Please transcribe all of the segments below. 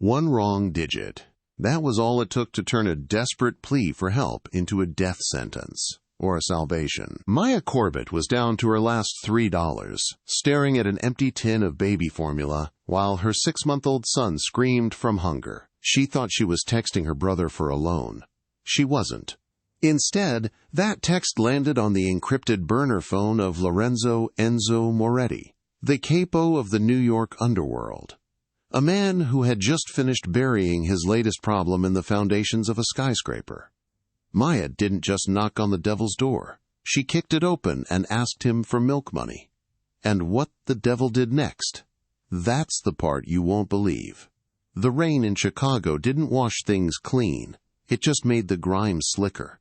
One wrong digit. That was all it took to turn a desperate plea for help into a death sentence, or a salvation. Maya Corbett was down to her last $3, staring at an empty tin of baby formula while her 6-month-old son screamed from hunger. She thought she was texting her brother for a loan. She wasn't. Instead, that text landed on the encrypted burner phone of Enzo Moretti, the Capo of the New York underworld. A man who had just finished burying his latest problem in the foundations of a skyscraper. Maya didn't just knock on the devil's door. She kicked it open and asked him for milk money. And what the devil did next? That's the part you won't believe. The rain in Chicago didn't wash things clean. It just made the grime slicker.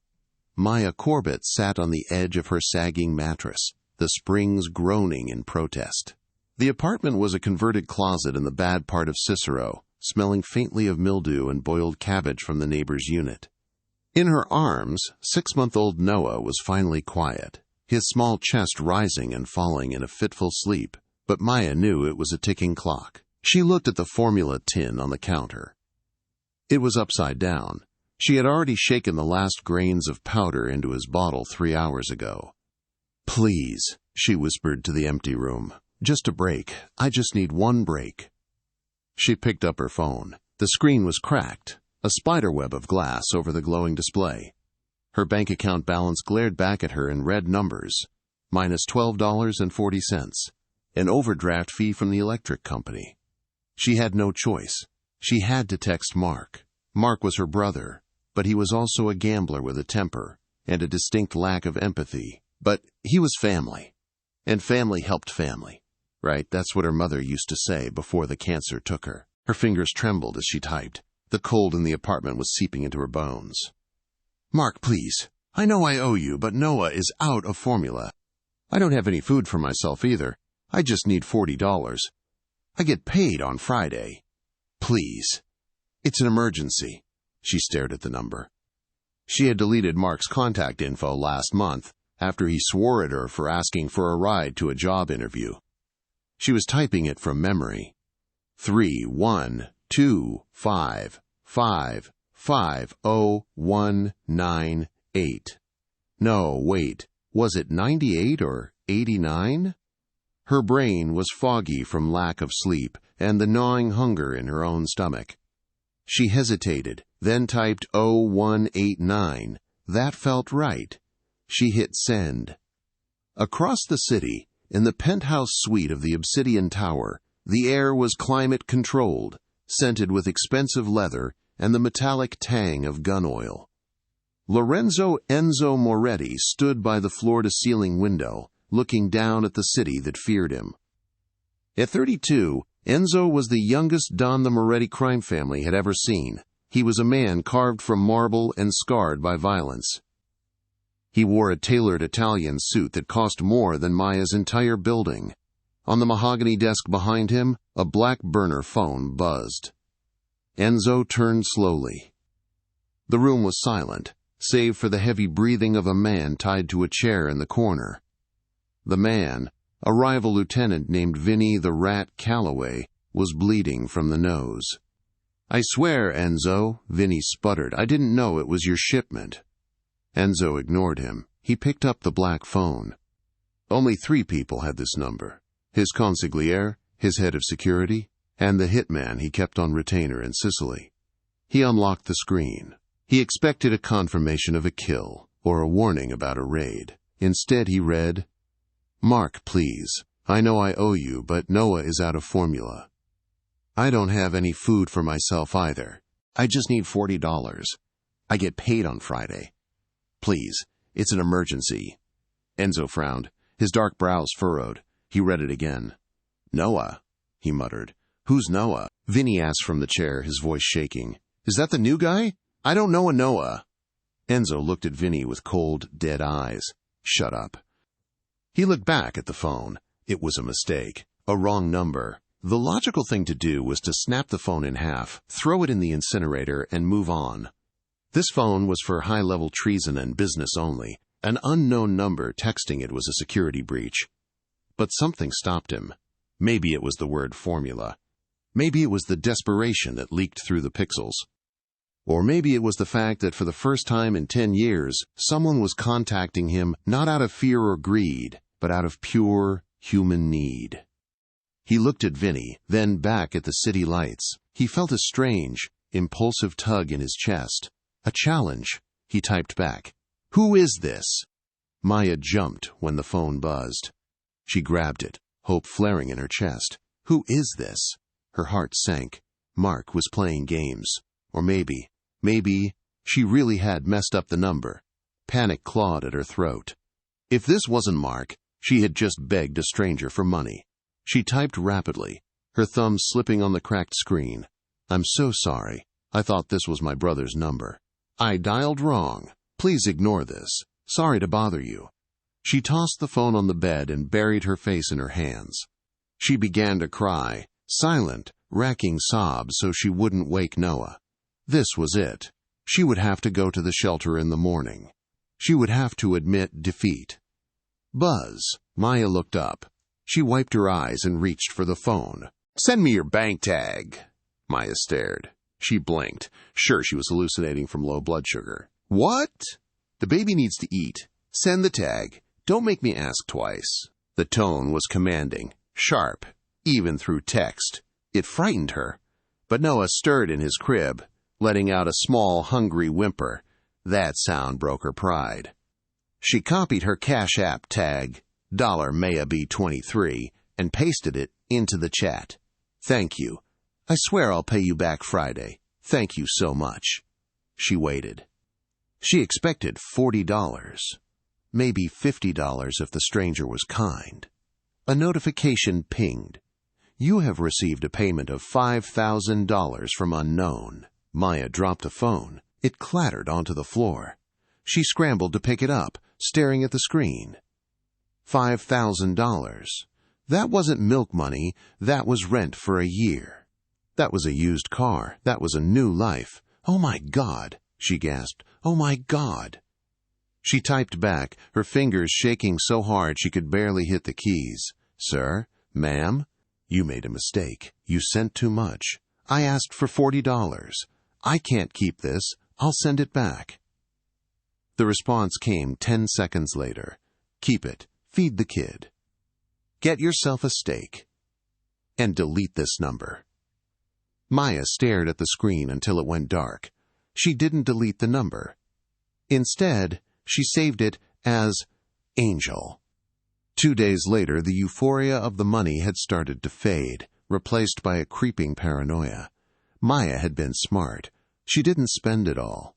Maya Corbett sat on the edge of her sagging mattress, the springs groaning in protest. The apartment was a converted closet in the bad part of Cicero, smelling faintly of mildew and boiled cabbage from the neighbor's unit. In her arms, 6-month-old Noah was finally quiet, his small chest rising and falling in a fitful sleep, but Maya knew it was a ticking clock. She looked at the formula tin on the counter. It was upside down. She had already shaken the last grains of powder into his bottle 3 hours ago. "Please," she whispered to the empty room. "Just a break. I just need one break." She picked up her phone. The screen was cracked, a spiderweb of glass over the glowing display. Her bank account balance glared back at her in red numbers. Minus $12.40. An overdraft fee from the electric company. She had no choice. She had to text Mark. Mark was her brother, but he was also a gambler with a temper and a distinct lack of empathy. But he was family. And family helped family. Right, that's what her mother used to say before the cancer took her. Her fingers trembled as she typed. The cold in the apartment was seeping into her bones. "Mark, please. I know I owe you, but Noah is out of formula. I don't have any food for myself either. I just need $40. I get paid on Friday. Please. It's an emergency." She stared at the number. She had deleted Mark's contact info last month after he swore at her for asking for a ride to a job interview. She was typing it from memory. 31255501998. No, wait, was it 98 or 89? Her brain was foggy from lack of sleep and the gnawing hunger in her own stomach. She hesitated, then typed 0189. That felt right. She hit send. Across the city, in the penthouse suite of the Obsidian Tower, the air was climate-controlled, scented with expensive leather and the metallic tang of gun oil. Enzo Moretti stood by the floor-to-ceiling window, looking down at the city that feared him. At 32, Enzo was the youngest Don the Moretti crime family had ever seen. He was a man carved from marble and scarred by violence. He wore a tailored Italian suit that cost more than Maya's entire building. On the mahogany desk behind him, a black burner phone buzzed. Enzo turned slowly. The room was silent, save for the heavy breathing of a man tied to a chair in the corner. The man, a rival lieutenant named Vinny the Rat Calloway, was bleeding from the nose. "I swear, Enzo," Vinny sputtered, "I didn't know it was your shipment." Enzo ignored him. He picked up the black phone. Only 3 people had this number. His consigliere, his head of security, and the hitman he kept on retainer in Sicily. He unlocked the screen. He expected a confirmation of a kill, or a warning about a raid. Instead he read, "Mark, please. I know I owe you, but Noah is out of formula. I don't have any food for myself either. I just need $40. I get paid on Friday. Please, it's an emergency." Enzo frowned. His dark brows furrowed. He read it again. "Noah," he muttered. "Who's Noah?" Vinny asked from the chair, his voice shaking. "Is that the new guy? I don't know a Noah." Enzo looked at Vinny with cold, dead eyes. "Shut up." He looked back at the phone. It was a mistake. A wrong number. The logical thing to do was to snap the phone in half, throw it in the incinerator, and move on. This phone was for high-level treason and business only. An unknown number texting it was a security breach. But something stopped him. Maybe it was the word formula. Maybe it was the desperation that leaked through the pixels. Or maybe it was the fact that for the first time in 10 years, someone was contacting him not out of fear or greed, but out of pure human need. He looked at Vinny, then back at the city lights. He felt a strange, impulsive tug in his chest. A challenge. He typed back, "Who is this?" Maya jumped when the phone buzzed. She grabbed it, hope flaring in her chest. Who is this? Her heart sank. Mark was playing games. Or maybe she really had messed up the number. Panic clawed at her throat. If this wasn't Mark, she had just begged a stranger for money. She typed rapidly, her thumb slipping on the cracked screen. "I'm so sorry. I thought this was my brother's number. I dialed wrong. Please ignore this. Sorry to bother you." She tossed the phone on the bed and buried her face in her hands. She began to cry, silent, racking sobs so she wouldn't wake Noah. This was it. She would have to go to the shelter in the morning. She would have to admit defeat. Buzz. Maya looked up. She wiped her eyes and reached for the phone. "Send me your bank tag." Maya stared. She blinked. Sure, she was hallucinating from low blood sugar. "What?" "The baby needs to eat. Send the tag. Don't make me ask twice." The tone was commanding, sharp, even through text. It frightened her. But Noah stirred in his crib, letting out a small, hungry whimper. That sound broke her pride. She copied her Cash App tag, $MayaB23, and pasted it into the chat. "Thank you. I swear I'll pay you back Friday. Thank you so much." She waited. She expected $40, maybe $50 if the stranger was kind. A notification pinged. "You have received a payment of $5,000 from unknown." Maya dropped the phone. It clattered onto the floor. She scrambled to pick it up, staring at the screen. $5,000. That wasn't milk money. That was rent for a year. That was a used car. That was a new life. "Oh my God," she gasped. "Oh my God." She typed back, her fingers shaking so hard she could barely hit the keys. "Sir, ma'am, you made a mistake. You sent too much. I asked for $40. I can't keep this. I'll send it back." The response came 10 seconds later. "Keep it. Feed the kid. Get yourself a steak. And delete this number." Maya stared at the screen until it went dark. She didn't delete the number. Instead, she saved it as Angel. 2 days later, the euphoria of the money had started to fade, replaced by a creeping paranoia. Maya had been smart. She didn't spend it all.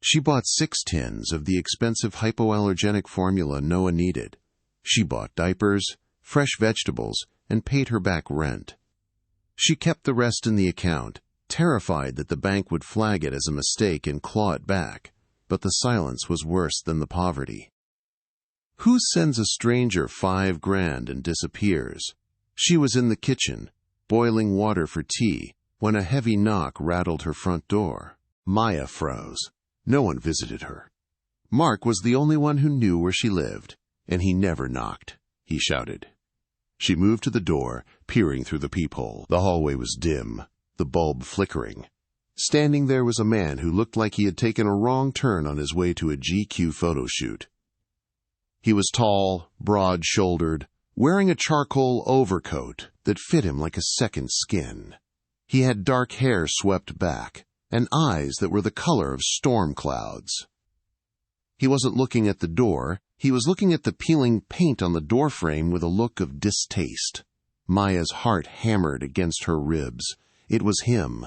She bought 6 tins of the expensive hypoallergenic formula Noah needed. She bought diapers, fresh vegetables, and paid her back rent. She kept the rest in the account, terrified that the bank would flag it as a mistake and claw it back. But the silence was worse than the poverty. Who sends a stranger $5,000 and disappears? She was in the kitchen, boiling water for tea, when a heavy knock rattled her front door. Maya froze. No one visited her. Mark was the only one who knew where she lived, and he never knocked. He shouted. She moved to the door, peering through the peephole. The hallway was dim, the bulb flickering. Standing there was a man who looked like he had taken a wrong turn on his way to a GQ photo shoot. He was tall, broad-shouldered, wearing a charcoal overcoat that fit him like a second skin. He had dark hair swept back, and eyes that were the color of storm clouds. He wasn't looking at the door. He was looking at the peeling paint on the doorframe with a look of distaste. Maya's heart hammered against her ribs. It was him.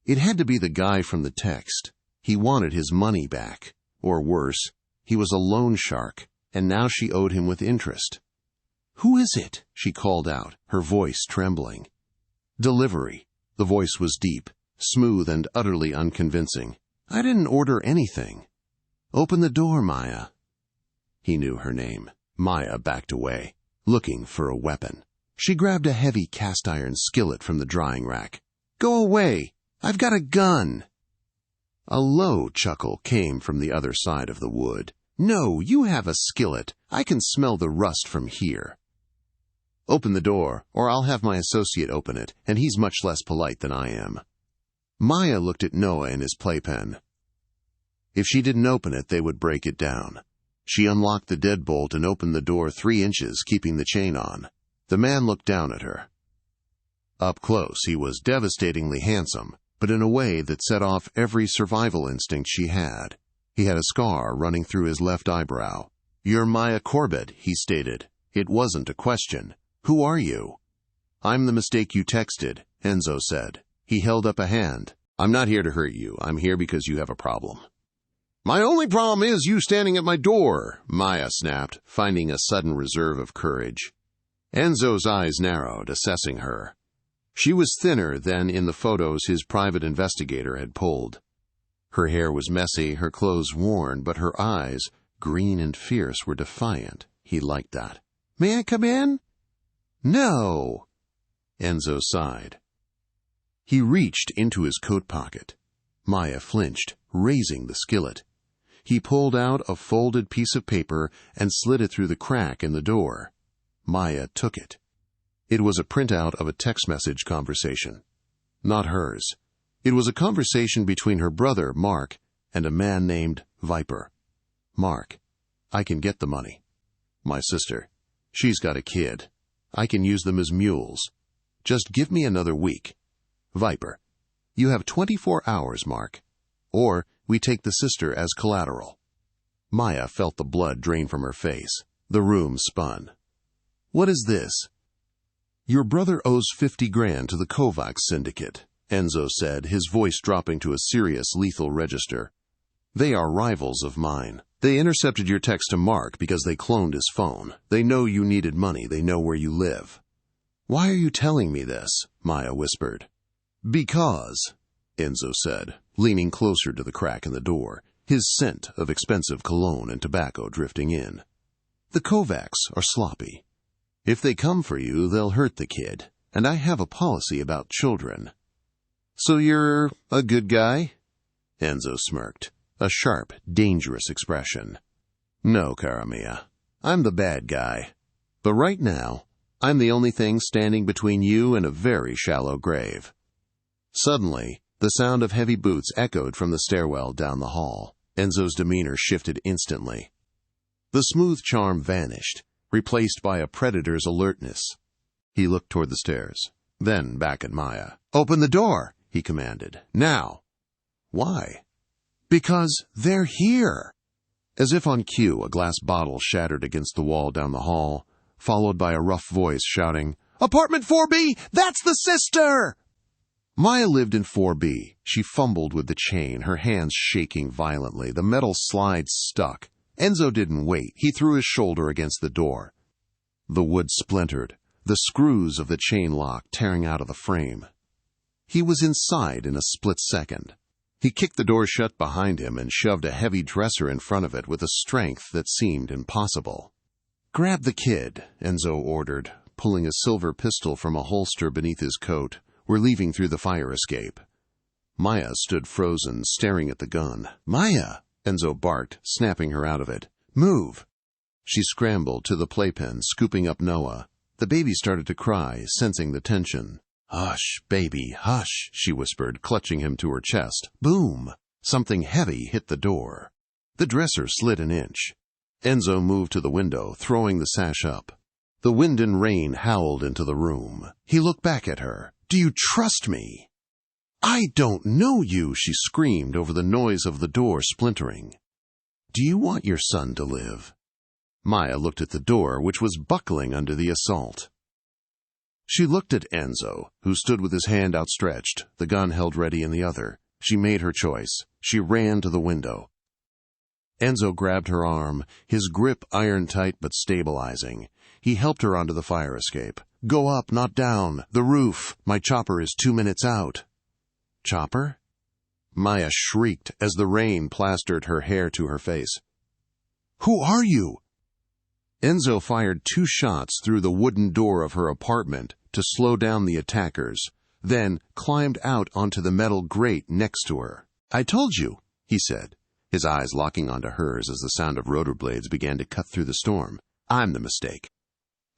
It had to be the guy from the text. He wanted his money back. Or worse, he was a loan shark, and now she owed him with interest. "Who is it?" she called out, her voice trembling. "Delivery." The voice was deep, smooth and utterly unconvincing. "I didn't order anything." "Open the door, Maya." He knew her name. Maya backed away, looking for a weapon. She grabbed a heavy cast-iron skillet from the drying rack. "Go away! I've got a gun!" A low chuckle came from the other side of the wood. "No, you have a skillet. I can smell the rust from here." Open the door, or I'll have my associate open it, and he's much less polite than I am. Maya looked at Noah in his playpen. If she didn't open it, they would break it down. She unlocked the deadbolt and opened the door 3 inches, keeping the chain on. The man looked down at her. Up close, he was devastatingly handsome, but in a way that set off every survival instinct she had. He had a scar running through his left eyebrow. "You're Maya Corbett," he stated. It wasn't a question. "Who are you?" "I'm the mistake you texted," Enzo said. He held up a hand. "I'm not here to hurt you. I'm here because you have a problem." "My only problem is you standing at my door," Maya snapped, finding a sudden reserve of courage. Enzo's eyes narrowed, assessing her. She was thinner than in the photos his private investigator had pulled. Her hair was messy, her clothes worn, but her eyes, green and fierce, were defiant. He liked that. "May I come in?" "No." Enzo sighed. He reached into his coat pocket. Maya flinched, raising the skillet. He pulled out a folded piece of paper and slid it through the crack in the door. Maya took it. It was a printout of a text message conversation. Not hers. It was a conversation between her brother, Mark, and a man named Viper. "Mark, I can get the money. My sister, she's got a kid. I can use them as mules. Just give me another week. Viper, you have 24 hours, Mark. Or we take the sister as collateral." Maya felt the blood drain from her face. The room spun. "What is this?" "Your brother owes 50 grand to the Kovacs syndicate," Enzo said, his voice dropping to a serious, lethal register. "They are rivals of mine. They intercepted your text to Mark because they cloned his phone. They know you needed money. They know where you live." "Why are you telling me this?" Maya whispered. "Because," Enzo said, leaning closer to the crack in the door, his scent of expensive cologne and tobacco drifting in. "The Kovacs are sloppy. If they come for you, they'll hurt the kid, and I have a policy about children." "So you're a good guy?" Enzo smirked, a sharp, dangerous expression. "No, cara mia. I'm the bad guy. But right now, I'm the only thing standing between you and a very shallow grave." Suddenly, the sound of heavy boots echoed from the stairwell down the hall. Enzo's demeanor shifted instantly. The smooth charm vanished, replaced by a predator's alertness. He looked toward the stairs, then back at Maya. "Open the door," he commanded. "Now." "Why?" "Because they're here." As if on cue, a glass bottle shattered against the wall down the hall, followed by a rough voice shouting, "Apartment 4B! That's the sister!" Maya lived in 4B. She fumbled with the chain, her hands shaking violently. The metal slide stuck. Enzo didn't wait. He threw his shoulder against the door. The wood splintered, the screws of the chain lock tearing out of the frame. He was inside in a split second. He kicked the door shut behind him and shoved a heavy dresser in front of it with a strength that seemed impossible. "Grab the kid," Enzo ordered, pulling a silver pistol from a holster beneath his coat. "We're leaving through the fire escape." Maya stood frozen, staring at the gun. "Maya!" Enzo barked, snapping her out of it. "Move!" She scrambled to the playpen, scooping up Noah. The baby started to cry, sensing the tension. "Hush, baby, hush," she whispered, clutching him to her chest. Boom! Something heavy hit the door. The dresser slid an inch. Enzo moved to the window, throwing the sash up. The wind and rain howled into the room. He looked back at her. "Do you trust me?" "I don't know you," she screamed over the noise of the door splintering. "Do you want your son to live?" Maya looked at the door, which was buckling under the assault. She looked at Enzo, who stood with his hand outstretched, the gun held ready in the other. She made her choice. She ran to the window. Enzo grabbed her arm, his grip iron-tight but stabilizing. He helped her onto the fire escape. "Go up, not down. The roof. My chopper is 2 minutes out." "Chopper?" Maya shrieked as the rain plastered her hair to her face. "Who are you?" Enzo fired 2 shots through the wooden door of her apartment to slow down the attackers, then climbed out onto the metal grate next to her. "I told you," he said, his eyes locking onto hers as the sound of rotor blades began to cut through the storm. "I'm the mistake."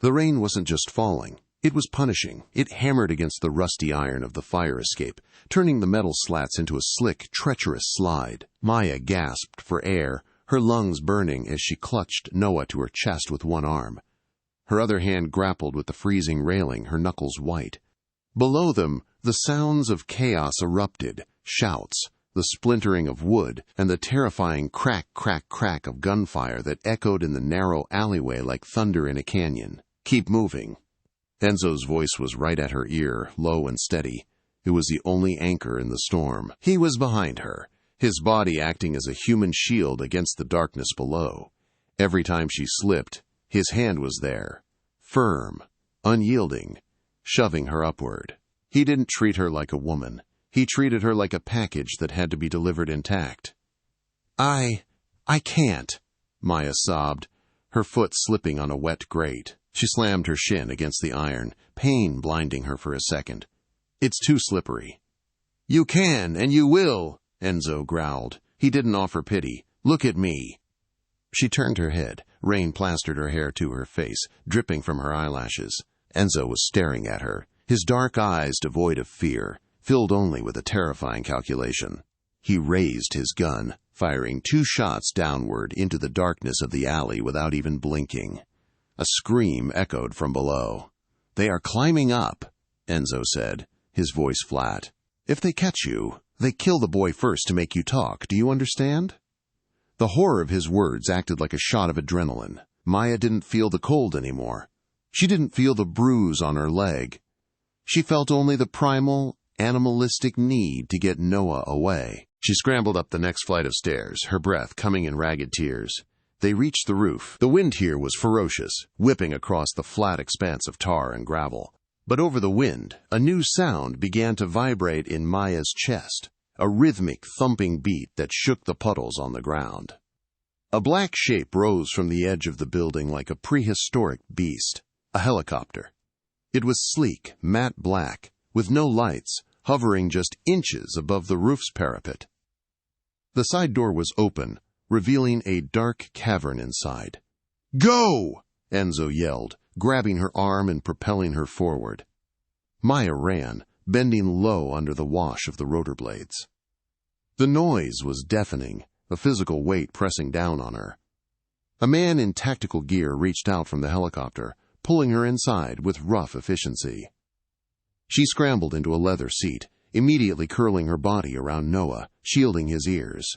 The rain wasn't just falling. It was punishing. It hammered against the rusty iron of the fire escape, turning the metal slats into a slick, treacherous slide. Maya gasped for air, her lungs burning as she clutched Noah to her chest with one arm. Her other hand grappled with the freezing railing, her knuckles white. Below them, the sounds of chaos erupted, shouts, the splintering of wood, and the terrifying crack, crack, crack of gunfire that echoed in the narrow alleyway like thunder in a canyon. "Keep moving." Enzo's voice was right at her ear, low and steady. It was the only anchor in the storm. He was behind her, his body acting as a human shield against the darkness below. Every time she slipped, his hand was there, firm, unyielding, shoving her upward. He didn't treat her like a woman. He treated her like a package that had to be delivered intact. I can't," Maya sobbed, her foot slipping on a wet grate. She slammed her shin against the iron, pain blinding her for a second. "It's too slippery." "You can, and you will," Enzo growled. He didn't offer pity. "Look at me." She turned her head. Rain plastered her hair to her face, dripping from her eyelashes. Enzo was staring at her, his dark eyes devoid of fear, filled only with a terrifying calculation. He raised his gun, firing 2 shots downward into the darkness of the alley without even blinking. A scream echoed from below. "They are climbing up," Enzo said, his voice flat. "If they catch you, they kill the boy first to make you talk. Do you understand?" The horror of his words acted like a shot of adrenaline. Maya didn't feel the cold anymore. She didn't feel the bruise on her leg. She felt only the primal, animalistic need to get Noah away. She scrambled up the next flight of stairs, her breath coming in ragged tears. They reached the roof. The wind here was ferocious, whipping across the flat expanse of tar and gravel. But over the wind, a new sound began to vibrate in Maya's chest, a rhythmic thumping beat that shook the puddles on the ground. A black shape rose from the edge of the building like a prehistoric beast, a helicopter. It was sleek, matte black, with no lights, hovering just inches above the roof's parapet. The side door was open, revealing a dark cavern inside. "Go!" Enzo yelled, grabbing her arm and propelling her forward. Maya ran, bending low under the wash of the rotor blades. The noise was deafening, a physical weight pressing down on her. A man in tactical gear reached out from the helicopter, pulling her inside with rough efficiency. She scrambled into a leather seat, immediately curling her body around Noah, shielding his ears.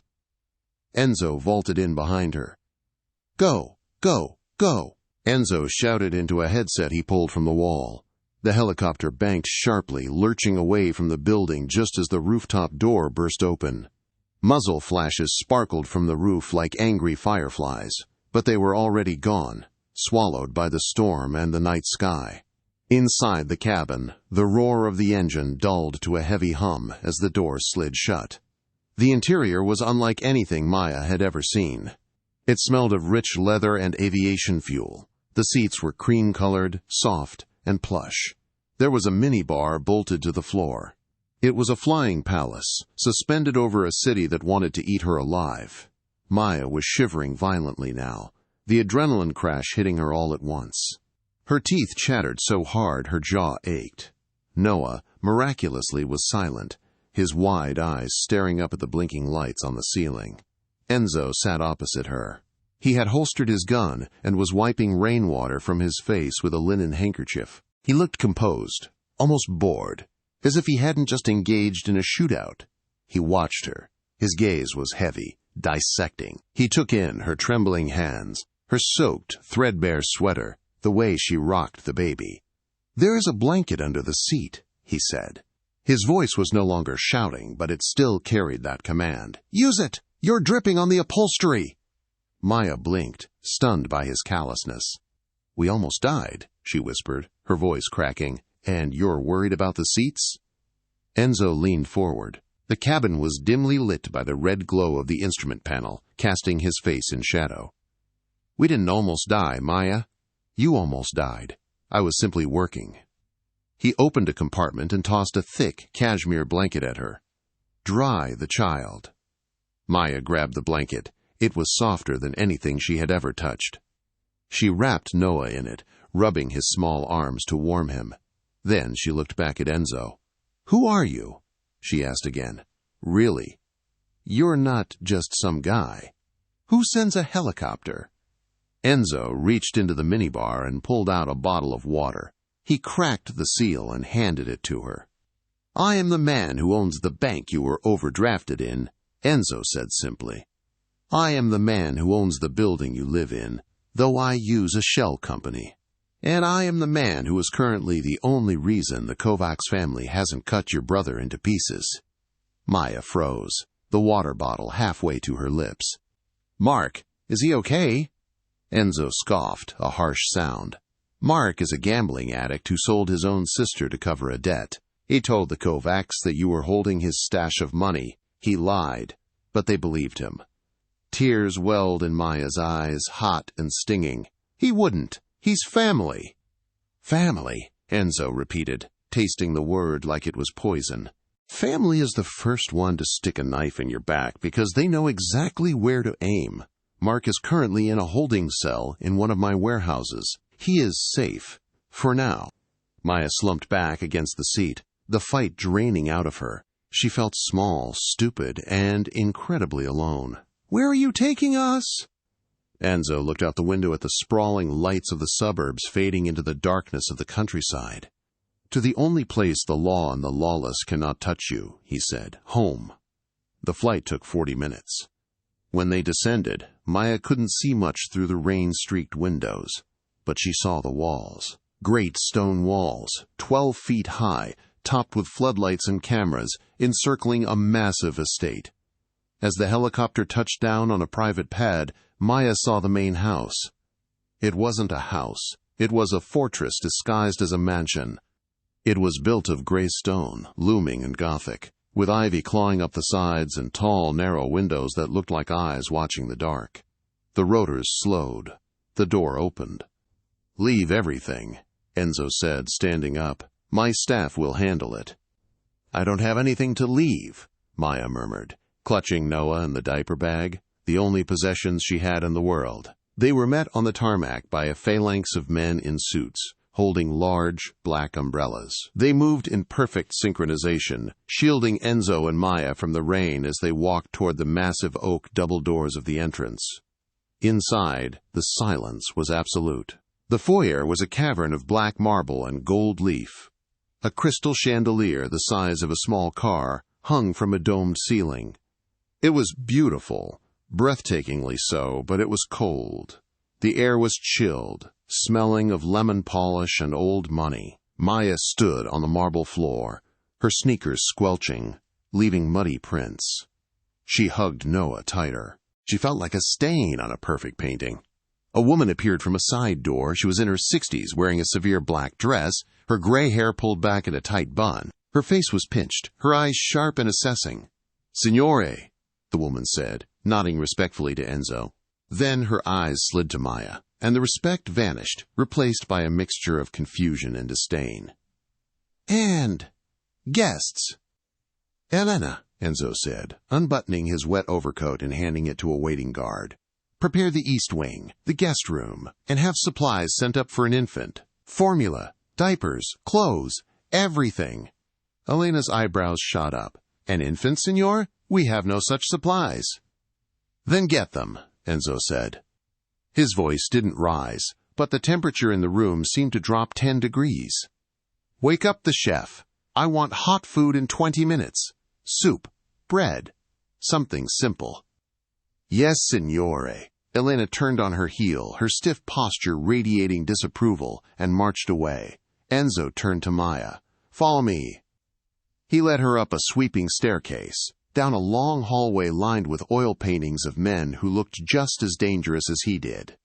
Enzo vaulted in behind her. "Go! Go! Go!" Enzo shouted into a headset he pulled from the wall. The helicopter banked sharply, lurching away from the building just as the rooftop door burst open. Muzzle flashes sparkled from the roof like angry fireflies, but they were already gone, swallowed by the storm and the night sky. Inside the cabin, the roar of the engine dulled to a heavy hum as the door slid shut. The interior was unlike anything Maya had ever seen. It smelled of rich leather and aviation fuel. The seats were cream-colored, soft, and plush. There was a minibar bolted to the floor. It was a flying palace, suspended over a city that wanted to eat her alive. Maya was shivering violently now, the adrenaline crash hitting her all at once. Her teeth chattered so hard her jaw ached. Noah, miraculously, was silent, his wide eyes staring up at the blinking lights on the ceiling. Enzo sat opposite her. He had holstered his gun and was wiping rainwater from his face with a linen handkerchief. He looked composed, almost bored, as if he hadn't just engaged in a shootout. He watched her. His gaze was heavy, dissecting. He took in her trembling hands, her soaked, threadbare sweater, the way she rocked the baby. "There is a blanket under the seat," he said. His voice was no longer shouting, but it still carried that command. "Use it! You're dripping on the upholstery!" Maya blinked, stunned by his callousness. "We almost died," she whispered, her voice cracking. "And you're worried about the seats?" Enzo leaned forward. The cabin was dimly lit by the red glow of the instrument panel, casting his face in shadow. "We didn't almost die, Maya. You almost died. I was simply working." He opened a compartment and tossed a thick cashmere blanket at her. "Dry the child." Maya grabbed the blanket. It was softer than anything she had ever touched. She wrapped Noah in it, rubbing his small arms to warm him. Then she looked back at Enzo. "Who are you?" she asked again. "Really? You're not just some guy. Who sends a helicopter?" Enzo reached into the minibar and pulled out a bottle of water. He cracked the seal and handed it to her. "I am the man who owns the bank you were overdrafted in," Enzo said simply. "I am the man who owns the building you live in, though I use a shell company. And I am the man who is currently the only reason the Kovacs family hasn't cut your brother into pieces." Maya froze, the water bottle halfway to her lips. "Mark, is he okay?" Enzo scoffed, a harsh sound. "Mark is a gambling addict who sold his own sister to cover a debt. He told the Kovacs that you were holding his stash of money. He lied, but they believed him." Tears welled in Maya's eyes, hot and stinging. "He wouldn't. He's family." "Family," Enzo repeated, tasting the word like it was poison. "Family is the first one to stick a knife in your back because they know exactly where to aim. Mark is currently in a holding cell in one of my warehouses. He is safe. For now." Maya slumped back against the seat, the fight draining out of her. She felt small, stupid, and incredibly alone. "Where are you taking us?" Enzo looked out the window at the sprawling lights of the suburbs fading into the darkness of the countryside. "To the only place the law and the lawless cannot touch you," he said. "Home." The flight took 40 minutes. When they descended, Maya couldn't see much through the rain-streaked windows, but she saw the walls. Great stone walls, 12 feet high, topped with floodlights and cameras, encircling a massive estate. As the helicopter touched down on a private pad, Maya saw the main house. It wasn't a house. It was a fortress disguised as a mansion. It was built of gray stone, looming and Gothic, with ivy clawing up the sides and tall, narrow windows that looked like eyes watching the dark. The rotors slowed. The door opened. "Leave everything," Enzo said, standing up. "My staff will handle it." "I don't have anything to leave," Maya murmured, clutching Noah and the diaper bag, the only possessions she had in the world. They were met on the tarmac by a phalanx of men in suits, holding large, black umbrellas. They moved in perfect synchronization, shielding Enzo and Maya from the rain as they walked toward the massive oak double doors of the entrance. Inside, the silence was absolute. The foyer was a cavern of black marble and gold leaf. A crystal chandelier the size of a small car hung from a domed ceiling. It was beautiful, breathtakingly so, but it was cold. The air was chilled, smelling of lemon polish and old money. Maya stood on the marble floor, her sneakers squelching, leaving muddy prints. She hugged Noah tighter. She felt like a stain on a perfect painting. A woman appeared from a side door. She was in her 60s, wearing a severe black dress, her gray hair pulled back in a tight bun. Her face was pinched, her eyes sharp and assessing. "Signore," the woman said, nodding respectfully to Enzo. Then her eyes slid to Maya, and the respect vanished, replaced by a mixture of confusion and disdain. "And guests." "Elena," Enzo said, unbuttoning his wet overcoat and handing it to a waiting guard. "Prepare the east wing, the guest room, and have supplies sent up for an infant. Formula, diapers, clothes, everything." Elena's eyebrows shot up. "An infant, signor? We have no such supplies." "Then get them," Enzo said. His voice didn't rise, but the temperature in the room seemed to drop 10 degrees. "Wake up the chef. I want hot food in 20 minutes. Soup, bread, something simple." "Yes, signore." Elena turned on her heel, her stiff posture radiating disapproval, and marched away. Enzo turned to Maya. "Follow me." He led her up a sweeping staircase, down a long hallway lined with oil paintings of men who looked just as dangerous as he did.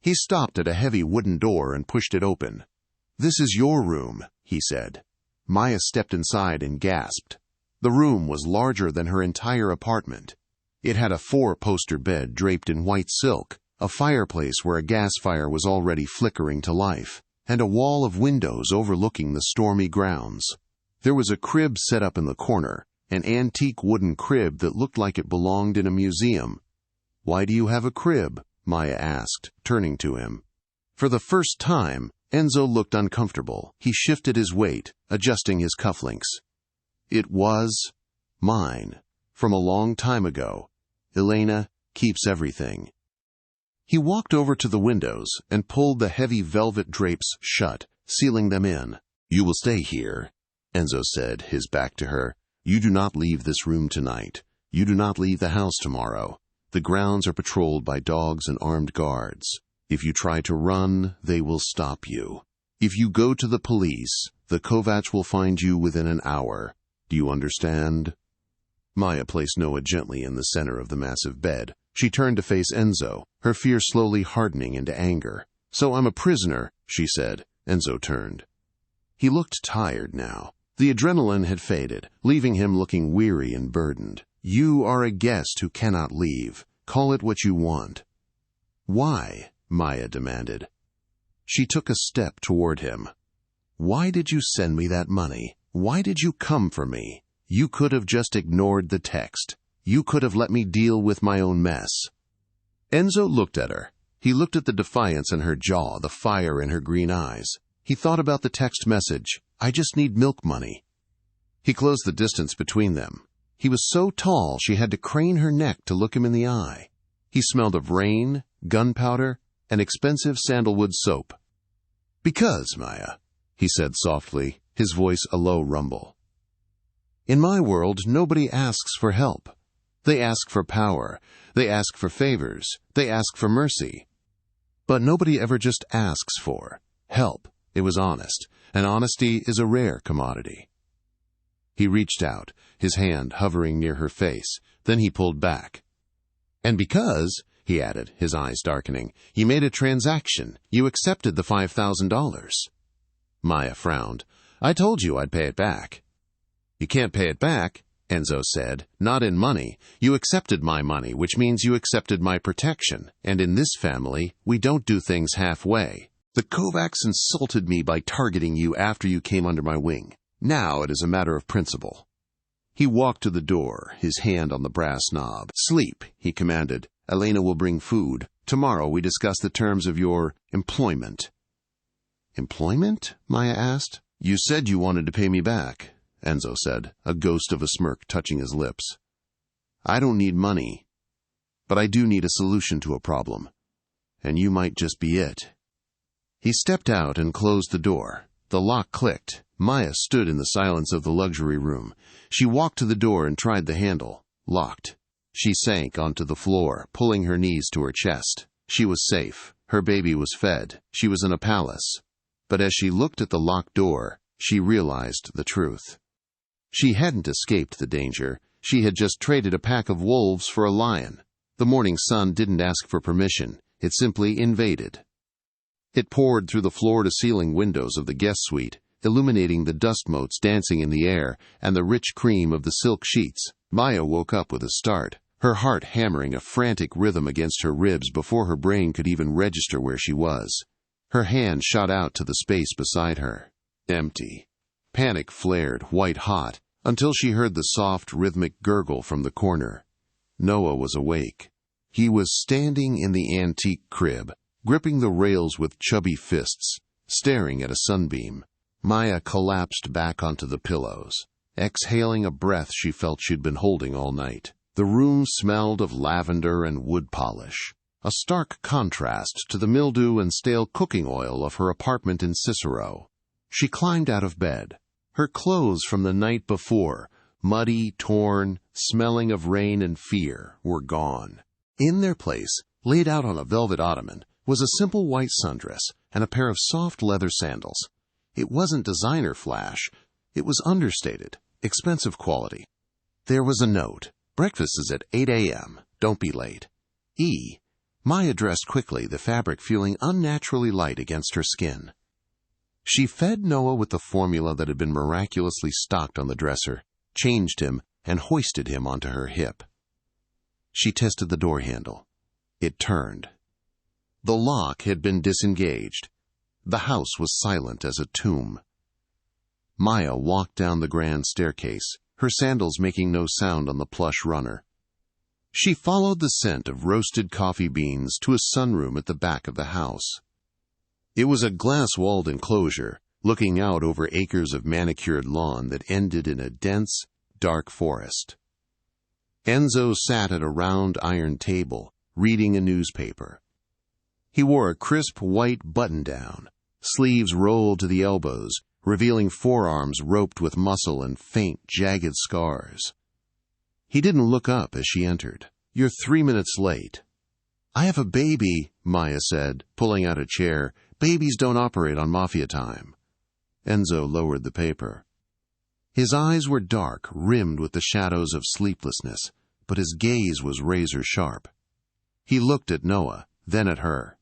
He stopped at a heavy wooden door and pushed it open. "This is your room," he said. Maya stepped inside and gasped. The room was larger than her entire apartment. It had a 4-poster bed draped in white silk, a fireplace where a gas fire was already flickering to life, and a wall of windows overlooking the stormy grounds. There was a crib set up in the corner, an antique wooden crib that looked like it belonged in a museum. "Why do you have a crib?" Maya asked, turning to him. For the first time, Enzo looked uncomfortable. He shifted his weight, adjusting his cufflinks. It was mine. From a long time ago. Elena keeps everything. He walked over to the windows and pulled the heavy velvet drapes shut, sealing them in. "You will stay here," Enzo said, his back to her. "You do not leave this room tonight. You do not leave the house tomorrow. The grounds are patrolled by dogs and armed guards. If you try to run, they will stop you. If you go to the police, the Kovacs will find you within an hour. Do you understand?" Maya placed Noah gently in the center of the massive bed. She turned to face Enzo, her fear slowly hardening into anger. "So I'm a prisoner," she said. Enzo turned. He looked tired now. The adrenaline had faded, leaving him looking weary and burdened. "You are a guest who cannot leave. Call it what you want." "Why?" Maya demanded. She took a step toward him. "Why did you send me that money? Why did you come for me? You could have just ignored the text. You could have let me deal with my own mess." Enzo looked at her. He looked at the defiance in her jaw, the fire in her green eyes. He thought about the text message, "I just need milk money." He closed the distance between them. He was so tall she had to crane her neck to look him in the eye. He smelled of rain, gunpowder, and expensive sandalwood soap. "Because, Maya," he said softly, his voice a low rumble. "In my world, nobody asks for help. They ask for power. They ask for favors. They ask for mercy. But nobody ever just asks for help. It was honest, and honesty is a rare commodity." He reached out, his hand hovering near her face. Then he pulled back. "And because," he added, his eyes darkening, "you made a transaction. You accepted the $5,000. Maya frowned. "I told you I'd pay it back." "You can't pay it back," Enzo said. "Not in money. You accepted my money, which means you accepted my protection. And in this family, we don't do things halfway. The Kovacs insulted me by targeting you after you came under my wing. Now it is a matter of principle." He walked to the door, his hand on the brass knob. "Sleep," he commanded. "Elena will bring food. Tomorrow we discuss the terms of your employment." "Employment?" Maya asked. "You said you wanted to pay me back," Enzo said, a ghost of a smirk touching his lips. "I don't need money, but I do need a solution to a problem. And you might just be it." He stepped out and closed the door. The lock clicked. Maya stood in the silence of the luxury room. She walked to the door and tried the handle. Locked. She sank onto the floor, pulling her knees to her chest. She was safe. Her baby was fed. She was in a palace. But as she looked at the locked door, she realized the truth. She hadn't escaped the danger. She had just traded a pack of wolves for a lion. The morning sun didn't ask for permission. It simply invaded. It poured through the floor-to-ceiling windows of the guest suite, illuminating the dust motes dancing in the air and the rich cream of the silk sheets. Maya woke up with a start, her heart hammering a frantic rhythm against her ribs before her brain could even register where she was. Her hand shot out to the space beside her. Empty. Panic flared, white-hot, until she heard the soft, rhythmic gurgle from the corner. Noah was awake. He was standing in the antique crib, gripping the rails with chubby fists, staring at a sunbeam. Maya collapsed back onto the pillows, exhaling a breath she felt she'd been holding all night. The room smelled of lavender and wood polish, a stark contrast to the mildew and stale cooking oil of her apartment in Cicero. She climbed out of bed. Her clothes from the night before, muddy, torn, smelling of rain and fear, were gone. In their place, laid out on a velvet ottoman, was a simple white sundress and a pair of soft leather sandals. It wasn't designer flash. It was understated, expensive quality. There was a note. "Breakfast is at 8 a.m. Don't be late. E." Maya dressed quickly, the fabric feeling unnaturally light against her skin. She fed Noah with the formula that had been miraculously stocked on the dresser, changed him, and hoisted him onto her hip. She tested the door handle. It turned. The lock had been disengaged. The house was silent as a tomb. Maya walked down the grand staircase, her sandals making no sound on the plush runner. She followed the scent of roasted coffee beans to a sunroom at the back of the house. It was a glass-walled enclosure, looking out over acres of manicured lawn that ended in a dense, dark forest. Enzo sat at a round iron table, reading a newspaper. He wore a crisp white button-down, sleeves rolled to the elbows, revealing forearms roped with muscle and faint, jagged scars. He didn't look up as she entered. "You're 3 minutes late." "I have a baby," Maya said, pulling out a chair. "Babies don't operate on Mafia time." Enzo lowered the paper. His eyes were dark, rimmed with the shadows of sleeplessness, but his gaze was razor-sharp. He looked at Noah, then at her.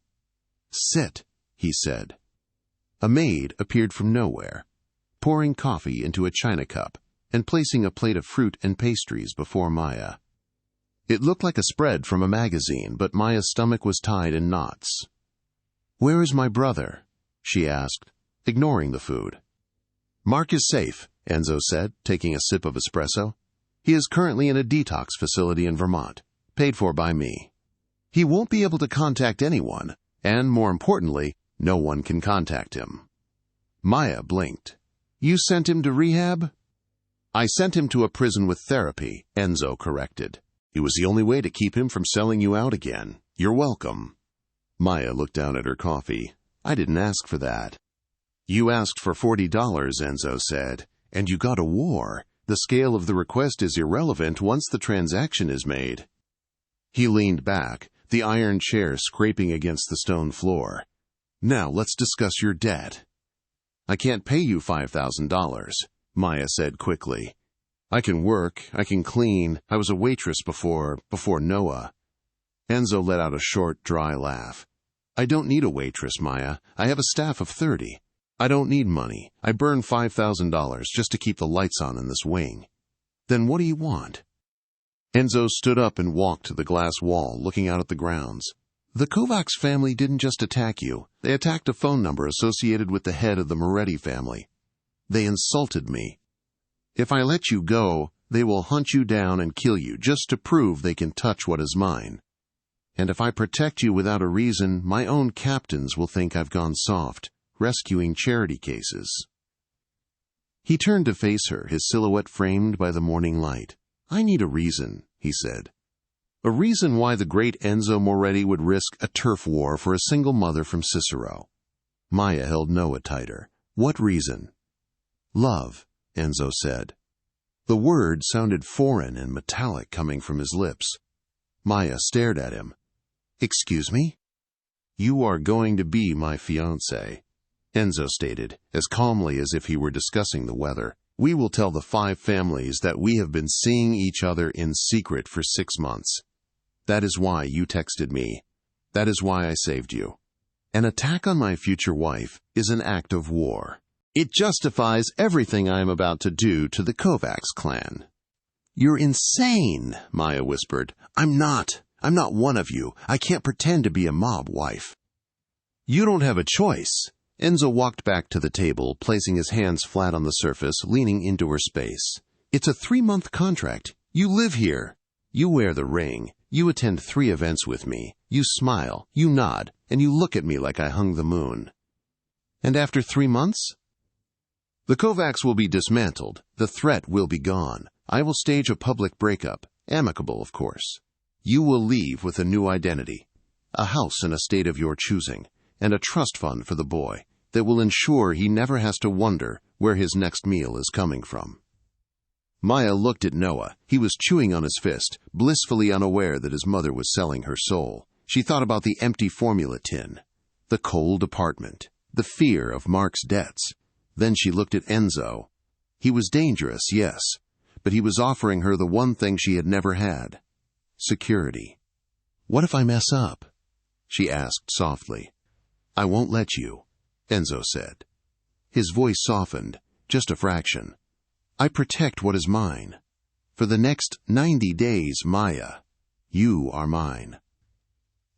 "Sit," he said. A maid appeared from nowhere, pouring coffee into a china cup and placing a plate of fruit and pastries before Maya. It looked like a spread from a magazine, but Maya's stomach was tied in knots. "Where is my brother?" she asked, ignoring the food. "Mark is safe," Enzo said, taking a sip of espresso. "He is currently in a detox facility in Vermont, paid for by me. He won't be able to contact anyone, and more importantly, no one can contact him." Maya blinked. "You sent him to rehab?" "I sent him to a prison with therapy," Enzo corrected. "It was the only way to keep him from selling you out again. You're welcome." Maya looked down at her coffee. "I didn't ask for that." "You asked for $40, Enzo said, "and you got a war. The scale of the request is irrelevant once the transaction is made." He leaned back, the iron chair scraping against the stone floor. "Now let's discuss your debt." "I can't pay you $5,000, Maya said quickly. "I can work, I can clean. I was a waitress before Noah." Enzo let out a short, dry laugh. "I don't need a waitress, Maya. I have a staff of 30. I don't need money. I burn $5,000 just to keep the lights on in this wing." "Then what do you want?" Enzo stood up and walked to the glass wall, looking out at the grounds. "The Kovacs family didn't just attack you. They attacked a phone number associated with the head of the Moretti family. They insulted me. If I let you go, they will hunt you down and kill you just to prove they can touch what is mine. And if I protect you without a reason, my own captains will think I've gone soft, rescuing charity cases." He turned to face her, his silhouette framed by the morning light. "I need a reason," he said. "A reason why the great Enzo Moretti would risk a turf war for a single mother from Cicero." Maya held Noah tighter. "What reason?" "Love," Enzo said. The word sounded foreign and metallic coming from his lips. Maya stared at him. "Excuse me?" "You are going to be my fiancé," Enzo stated, as calmly as if he were discussing the weather. "We will tell the 5 families that we have been seeing each other in secret for 6 months. That is why you texted me. That is why I saved you. An attack on my future wife is an act of war. It justifies everything I am about to do to the Kovacs clan." "You're insane," Maya whispered. I'm not one of you. I can't pretend to be a mob wife." "You don't have a choice." Enzo walked back to the table, placing his hands flat on the surface, leaning into her space. "It's a 3-month contract. You live here. You wear the ring. You attend 3 events with me. You smile, you nod, and you look at me like I hung the moon." "And after 3 months?" "The Kovacs will be dismantled. The threat will be gone. I will stage a public breakup, amicable, of course. You will leave with a new identity, a house and estate of your choosing, and a trust fund for the boy that will ensure he never has to wonder where his next meal is coming from." Maya looked at Noah. He was chewing on his fist, blissfully unaware that his mother was selling her soul. She thought about the empty formula tin, the cold apartment, the fear of Mark's debts. Then she looked at Enzo. He was dangerous, yes, but he was offering her the one thing she had never had: security. "What if I mess up?" she asked softly. "I won't let you," Enzo said. His voice softened, just a fraction. "I protect what is mine. For the next 90 days, Maya, you are mine."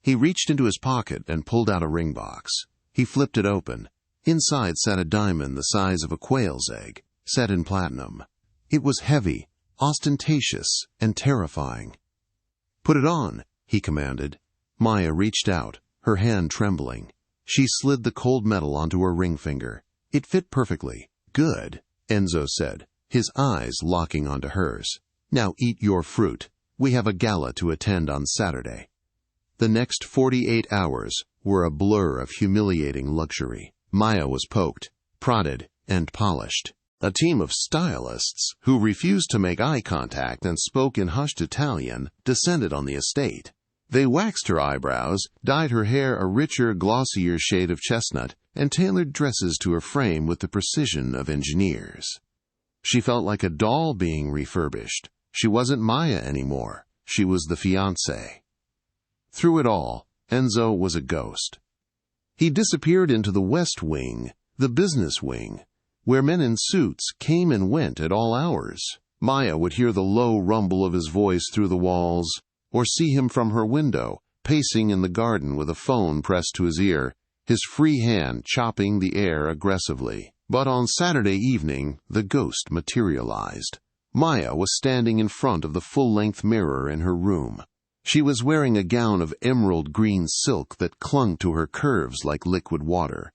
He reached into his pocket and pulled out a ring box. He flipped it open. Inside sat a diamond the size of a quail's egg, set in platinum. It was heavy, ostentatious, and terrifying. "Put it on," he commanded. Maya reached out, her hand trembling. She slid the cold metal onto her ring finger. It fit perfectly. Good, Enzo said, his eyes locking onto hers. Now eat your fruit. We have a gala to attend on Saturday. The next 48 hours were a blur of humiliating luxury. Maya was poked, prodded, and polished. A team of stylists, who refused to make eye contact and spoke in hushed Italian, descended on the estate. They waxed her eyebrows, dyed her hair a richer, glossier shade of chestnut, and tailored dresses to her frame with the precision of engineers. She felt like a doll being refurbished. She wasn't Maya anymore. She was the fiancé. Through it all, Enzo was a ghost. He disappeared into the West Wing, the business wing, where men in suits came and went at all hours. Maya would hear the low rumble of his voice through the walls, or see him from her window, pacing in the garden with a phone pressed to his ear, his free hand chopping the air aggressively. But on Saturday evening, the ghost materialized. Maya was standing in front of the full-length mirror in her room. She was wearing a gown of emerald green silk that clung to her curves like liquid water.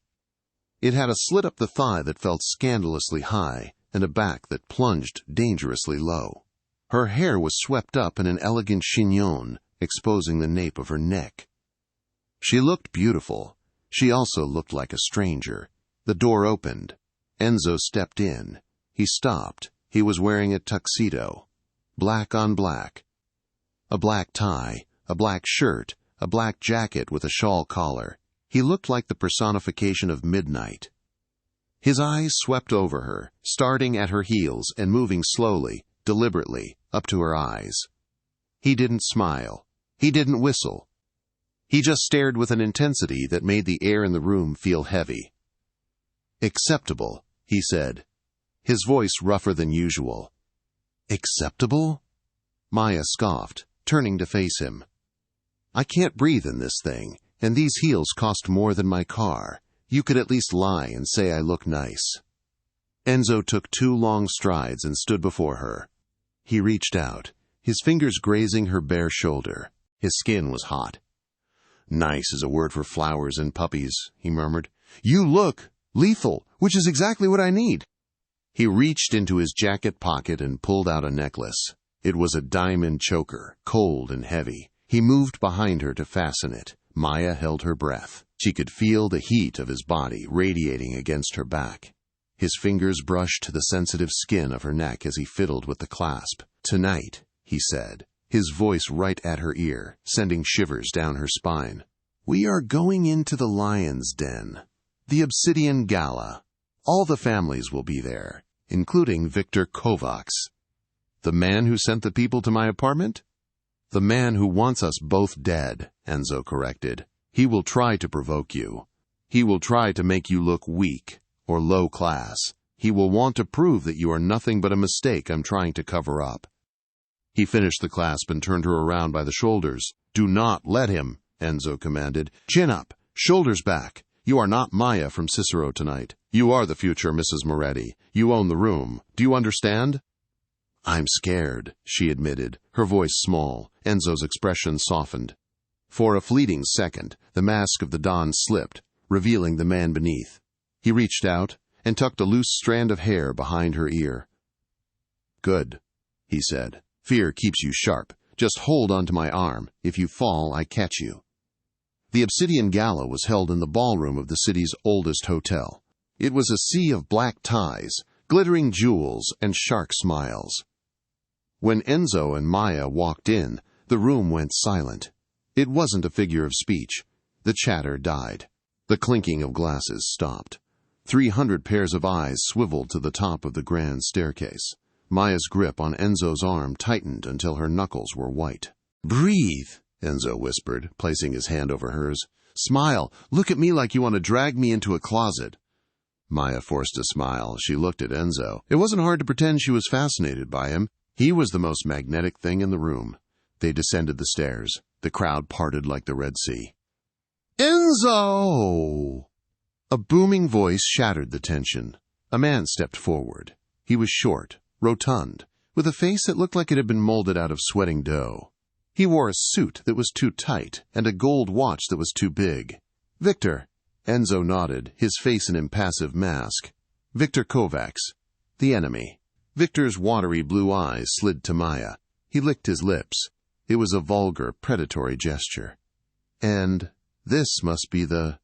It had a slit up the thigh that felt scandalously high, and a back that plunged dangerously low. Her hair was swept up in an elegant chignon, exposing the nape of her neck. She looked beautiful. She also looked like a stranger. The door opened. Enzo stepped in. He stopped. He was wearing a tuxedo. Black on black. A black tie, a black shirt, a black jacket with a shawl collar. He looked like the personification of midnight. His eyes swept over her, starting at her heels and moving slowly, deliberately, up to her eyes. He didn't smile. He didn't whistle. He just stared with an intensity that made the air in the room feel heavy. "Acceptable," he said, his voice rougher than usual. "Acceptable?" Maya scoffed, turning to face him. "I can't breathe in this thing, and these heels cost more than my car. You could at least lie and say I look nice." Enzo took 2 long strides and stood before her. He reached out, his fingers grazing her bare shoulder. His skin was hot. "Nice is a word for flowers and puppies," he murmured. "You look lethal, which is exactly what I need." He reached into his jacket pocket and pulled out a necklace. It was a diamond choker, cold and heavy. He moved behind her to fasten it. Maya held her breath. She could feel the heat of his body radiating against her back. His fingers brushed the sensitive skin of her neck as he fiddled with the clasp. "Tonight," he said, his voice right at her ear, sending shivers down her spine. "We are going into the Lion's Den, the Obsidian Gala. All the families will be there, including Victor Kovacs." "The man who sent the people to my apartment?" "The man who wants us both dead," Enzo corrected. "He will try to provoke you. He will try to make you look weak or low class. He will want to prove that you are nothing but a mistake I'm trying to cover up." He finished the clasp and turned her around by the shoulders. "Do not let him," Enzo commanded. "Chin up, shoulders back. You are not Maya from Cicero tonight. You are the future Mrs. Moretti. You own the room. Do you understand?" "I'm scared," she admitted, her voice small. Enzo's expression softened. For a fleeting second, the mask of the Don slipped, revealing the man beneath. He reached out and tucked a loose strand of hair behind her ear. "Good," he said. "Fear keeps you sharp. Just hold onto my arm. If you fall, I catch you." The Obsidian Gala was held in the ballroom of the city's oldest hotel. It was a sea of black ties, glittering jewels, and shark smiles. When Enzo and Maya walked in, the room went silent. It wasn't a figure of speech. The chatter died. The clinking of glasses stopped. 300 pairs of eyes swiveled to the top of the grand staircase. Maya's grip on Enzo's arm tightened until her knuckles were white. "Breathe," Enzo whispered, placing his hand over hers. "Smile. Look at me like you want to drag me into a closet." Maya forced a smile. She looked at Enzo. It wasn't hard to pretend she was fascinated by him. He was the most magnetic thing in the room. They descended the stairs. The crowd parted like the Red Sea. "Enzo!" A booming voice shattered the tension. A man stepped forward. He was short, rotund, with a face that looked like it had been molded out of sweating dough. He wore a suit that was too tight and a gold watch that was too big. "Victor," Enzo nodded, his face an impassive mask. Victor Kovacs. The enemy. Victor's watery blue eyes slid to Maya. He licked his lips. It was a vulgar, predatory gesture. And this must be the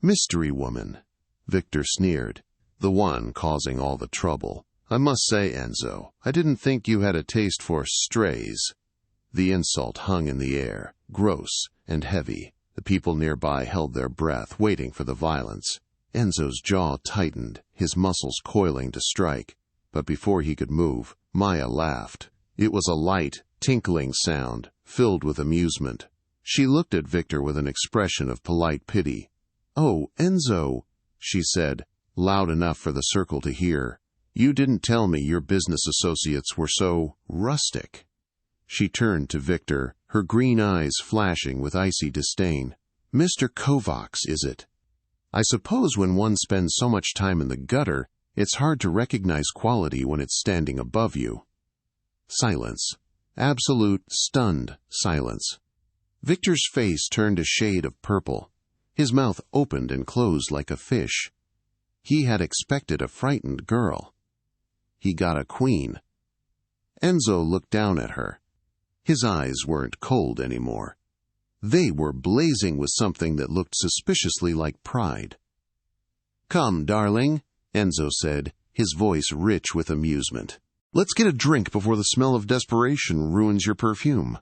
mystery woman. Victor sneered. The one causing all the trouble. I must say, Enzo, I didn't think you had a taste for strays. The insult hung in the air, gross and heavy. The people nearby held their breath, waiting for the violence. Enzo's jaw tightened, his muscles coiling to strike. But before he could move, Maya laughed. It was a light, tinkling sound, filled with amusement. She looked at Victor with an expression of polite pity. "Oh, Enzo," she said, loud enough for the circle to hear. "You didn't tell me your business associates were so rustic." She turned to Victor, her green eyes flashing with icy disdain. "Mr. Kovacs, is it? I suppose when one spends so much time in the gutter, it's hard to recognize quality when it's standing above you." Silence. Absolute, stunned silence. Victor's face turned a shade of purple. His mouth opened and closed like a fish. He had expected a frightened girl. He got a queen. Enzo looked down at her. His eyes weren't cold anymore. They were blazing with something that looked suspiciously like pride. "Come, darling," Enzo said, his voice rich with amusement. "Let's get a drink before the smell of desperation ruins your perfume."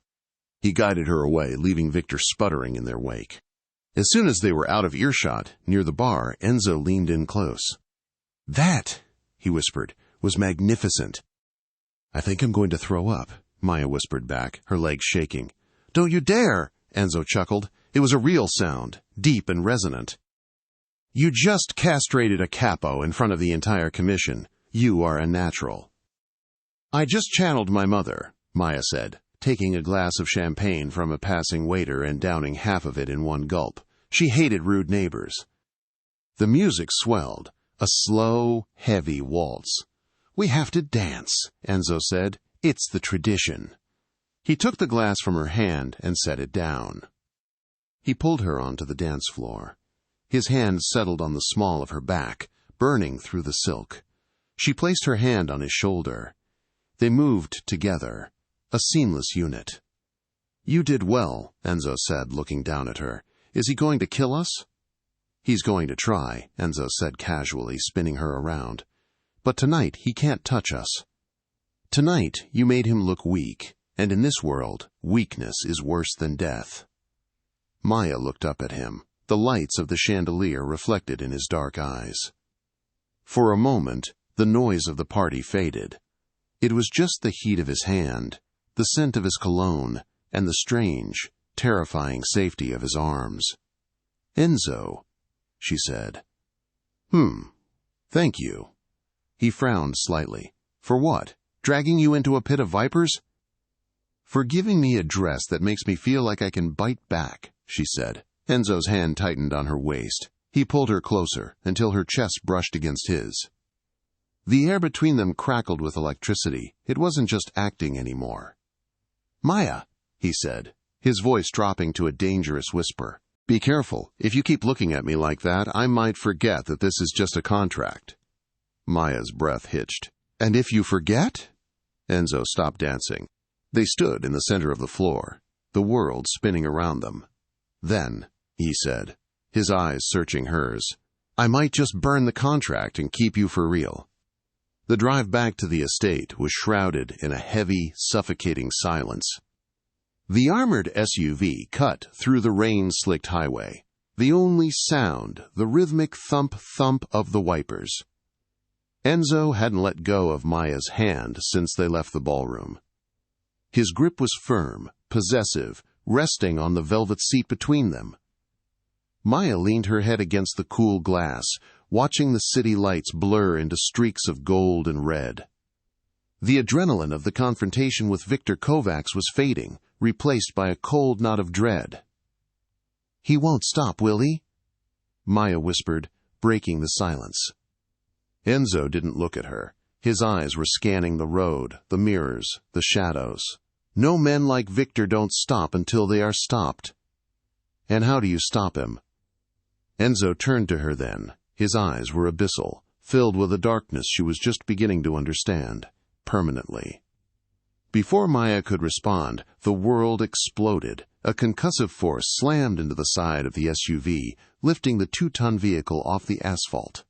He guided her away, leaving Victor sputtering in their wake. As soon as they were out of earshot, near the bar, Enzo leaned in close. "That," he whispered, "was magnificent." "I think I'm going to throw up," Maya whispered back, her legs shaking. "Don't you dare!" Enzo chuckled. It was a real sound, deep and resonant. "You just castrated a capo in front of the entire commission. You are a natural." "I just channeled my mother," Maya said, taking a glass of champagne from a passing waiter and downing half of it in one gulp. She hated rude neighbors. The music swelled, a slow, heavy waltz. "We have to dance," Enzo said. "It's the tradition." He took the glass from her hand and set it down. He pulled her onto the dance floor. His hand settled on the small of her back, burning through the silk. She placed her hand on his shoulder. They moved together, a seamless unit. "You did well," Enzo said, looking down at her. "Is he going to kill us?" "He's going to try," Enzo said casually, spinning her around. "But tonight he can't touch us. Tonight you made him look weak, and in this world, weakness is worse than death." Maya looked up at him, the lights of the chandelier reflected in his dark eyes. For a moment, the noise of the party faded. It was just the heat of his hand, the scent of his cologne, and the strange, terrifying safety of his arms. "Enzo," she said. Thank you." He frowned slightly. "For what? Dragging you into a pit of vipers?" "For giving me a dress that makes me feel like I can bite back," she said. Enzo's hand tightened on her waist. He pulled her closer until her chest brushed against his. The air between them crackled with electricity. It wasn't just acting anymore. "Maya," he said, his voice dropping to a dangerous whisper. "Be careful. If you keep looking at me like that, I might forget that this is just a contract." Maya's breath hitched. "And if you forget?" Enzo stopped dancing. They stood in the center of the floor, the world spinning around them. "Then," he said, his eyes searching hers, "I might just burn the contract and keep you for real." The drive back to the estate was shrouded in a heavy, suffocating silence. The armored SUV cut through the rain-slicked highway. The only sound, the rhythmic thump-thump of the wipers. Enzo hadn't let go of Maya's hand since they left the ballroom. His grip was firm, possessive, resting on the velvet seat between them. Maya leaned her head against the cool glass, watching the city lights blur into streaks of gold and red. The adrenaline of the confrontation with Victor Kovacs was fading, replaced by a cold knot of dread. "He won't stop, will he?" Maya whispered, breaking the silence. Enzo didn't look at her. His eyes were scanning the road, the mirrors, the shadows. "No men like Victor don't stop until they are stopped." "And how do you stop him?" Enzo turned to her then. His eyes were abyssal, filled with a darkness she was just beginning to understand, permanently. Before Maya could respond, the world exploded. A concussive force slammed into the side of the SUV, lifting the 2-ton vehicle off the asphalt.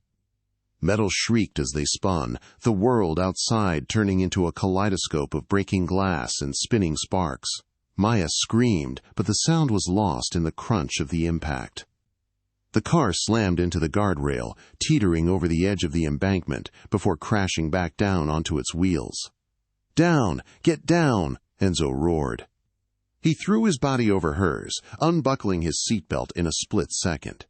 Metal shrieked as they spun, the world outside turning into a kaleidoscope of breaking glass and spinning sparks. Maya screamed, but the sound was lost in the crunch of the impact. The car slammed into the guardrail, teetering over the edge of the embankment before crashing back down onto its wheels. "Down! Get down!" Enzo roared. He threw his body over hers, unbuckling his seatbelt in a split second.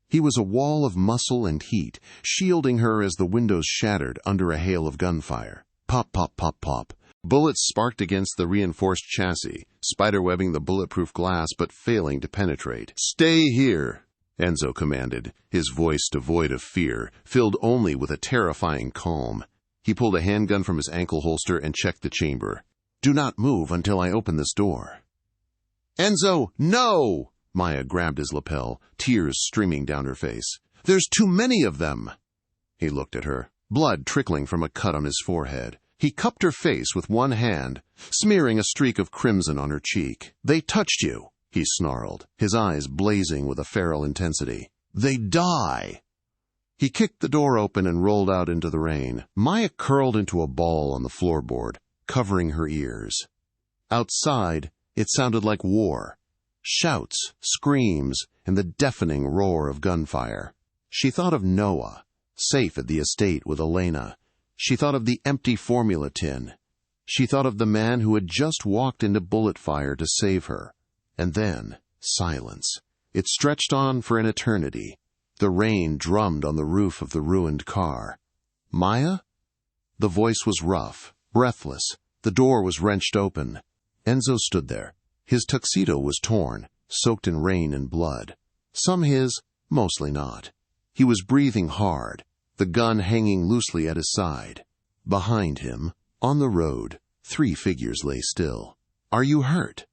He was a wall of muscle and heat, shielding her as the windows shattered under a hail of gunfire. Pop, pop, pop, pop. Bullets sparked against the reinforced chassis, spiderwebbing the bulletproof glass but failing to penetrate. "Stay here," Enzo commanded, his voice devoid of fear, filled only with a terrifying calm. He pulled a handgun from his ankle holster and checked the chamber. "Do not move until I open this door." "Enzo, no!" Maya grabbed his lapel, tears streaming down her face. "There's too many of them." He looked at her, blood trickling from a cut on his forehead. He cupped her face with one hand, smearing a streak of crimson on her cheek. "They touched you," he snarled, his eyes blazing with a feral intensity. "They die!" He kicked the door open and rolled out into the rain. Maya curled into a ball on the floorboard, covering her ears. Outside, it sounded like war. Shouts, screams, and the deafening roar of gunfire. She thought of Noah, safe at the estate with Elena. She thought of the empty formula tin. She thought of the man who had just walked into bullet fire to save her. And then, silence. It stretched on for an eternity. The rain drummed on the roof of the ruined car. "Maya?" The voice was rough, breathless. The door was wrenched open. Enzo stood there. His tuxedo was torn, soaked in rain and blood. Some his, mostly not. He was breathing hard, the gun hanging loosely at his side. Behind him, on the road, 3 figures lay still. "Are you hurt?"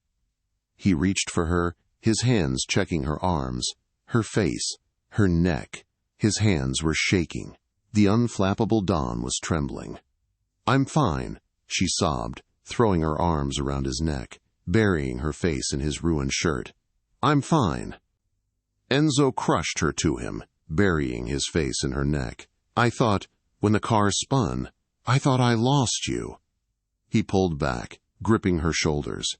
He reached for her, his hands checking her arms, her face, her neck. His hands were shaking. The unflappable dawn was trembling. "I'm fine," she sobbed, throwing her arms around his neck, burying her face in his ruined shirt. "I'm fine." Enzo crushed her to him, burying his face in her neck. "I thought, when the car spun, I thought I lost you." He pulled back, gripping her shoulders.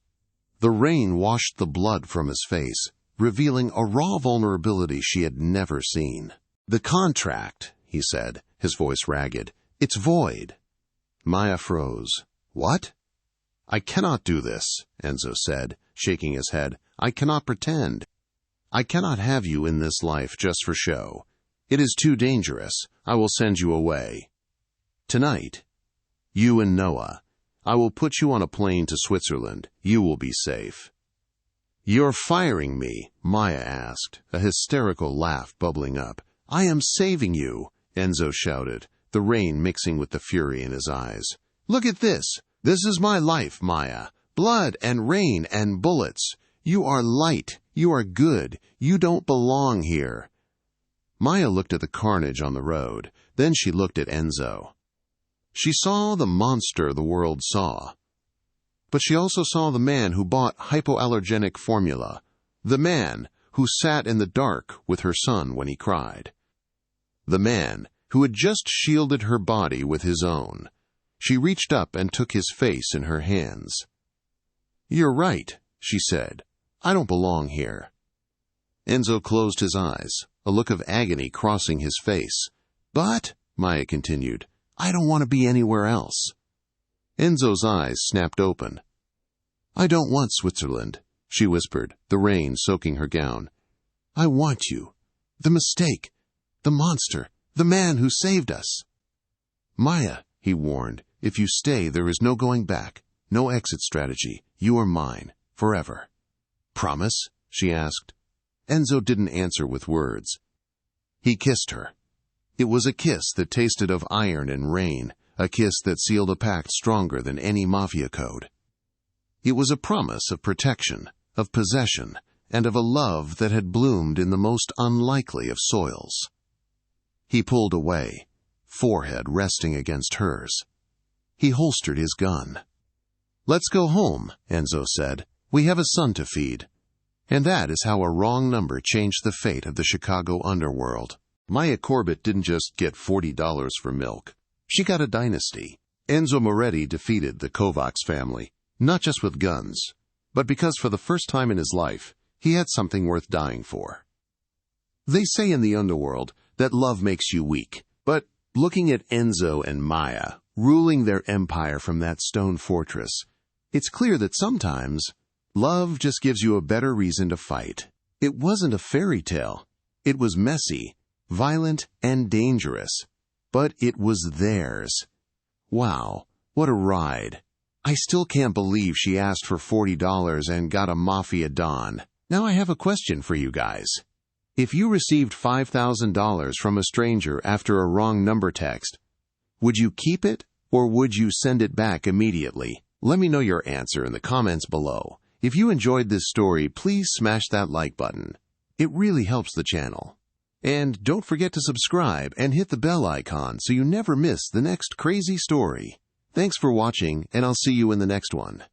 The rain washed the blood from his face, revealing a raw vulnerability she had never seen. "The contract," he said, his voice ragged. "It's void." Maya froze. "What?" "I cannot do this," Enzo said, shaking his head. "I cannot pretend. I cannot have you in this life just for show. It is too dangerous. I will send you away. Tonight, you and Noah. I will put you on a plane to Switzerland. You will be safe." "You're firing me?" Maya asked, a hysterical laugh bubbling up. "I am saving you," Enzo shouted, the rain mixing with the fury in his eyes. "Look at this. This is my life, Maya. Blood and rain and bullets. You are light. You are good. You don't belong here." Maya looked at the carnage on the road. Then she looked at Enzo. She saw the monster the world saw. But she also saw the man who bought hypoallergenic formula, the man who sat in the dark with her son when he cried, the man who had just shielded her body with his own. She reached up and took his face in her hands. "You're right," she said. "I don't belong here." Enzo closed his eyes, a look of agony crossing his face. "But," Maya continued, "I don't want to be anywhere else." Enzo's eyes snapped open. "I don't want Switzerland," she whispered, the rain soaking her gown. "I want you. The mistake. The monster. The man who saved us." "Maya," he warned, "if you stay, there is no going back. No exit strategy. You are mine. Forever." "Promise?" she asked. Enzo didn't answer with words. He kissed her. It was a kiss that tasted of iron and rain, a kiss that sealed a pact stronger than any Mafia code. It was a promise of protection, of possession, and of a love that had bloomed in the most unlikely of soils. He pulled away, forehead resting against hers. He holstered his gun. "Let's go home," Enzo said. "We have a son to feed." And that is how a wrong number changed the fate of the Chicago underworld. Maya Corbett didn't just get $40 for milk. She got a dynasty. Enzo Moretti defeated the Kovacs family, not just with guns, but because for the first time in his life, he had something worth dying for. They say in the underworld that love makes you weak, but looking at Enzo and Maya, ruling their empire from that stone fortress, it's clear that sometimes love just gives you a better reason to fight. It wasn't a fairy tale. It was messy, violent, and dangerous, but it was theirs. Wow, what a ride. I still can't believe she asked for $40 and got a Mafia Don. Now I have a question for you guys. If you received $5,000 from a stranger after a wrong number text, would you keep it or would you send it back immediately? Let me know your answer in the comments below. If you enjoyed this story, please smash that like button. It really helps the channel. And don't forget to subscribe and hit the bell icon so you never miss the next crazy story. Thanks for watching, and I'll see you in the next one.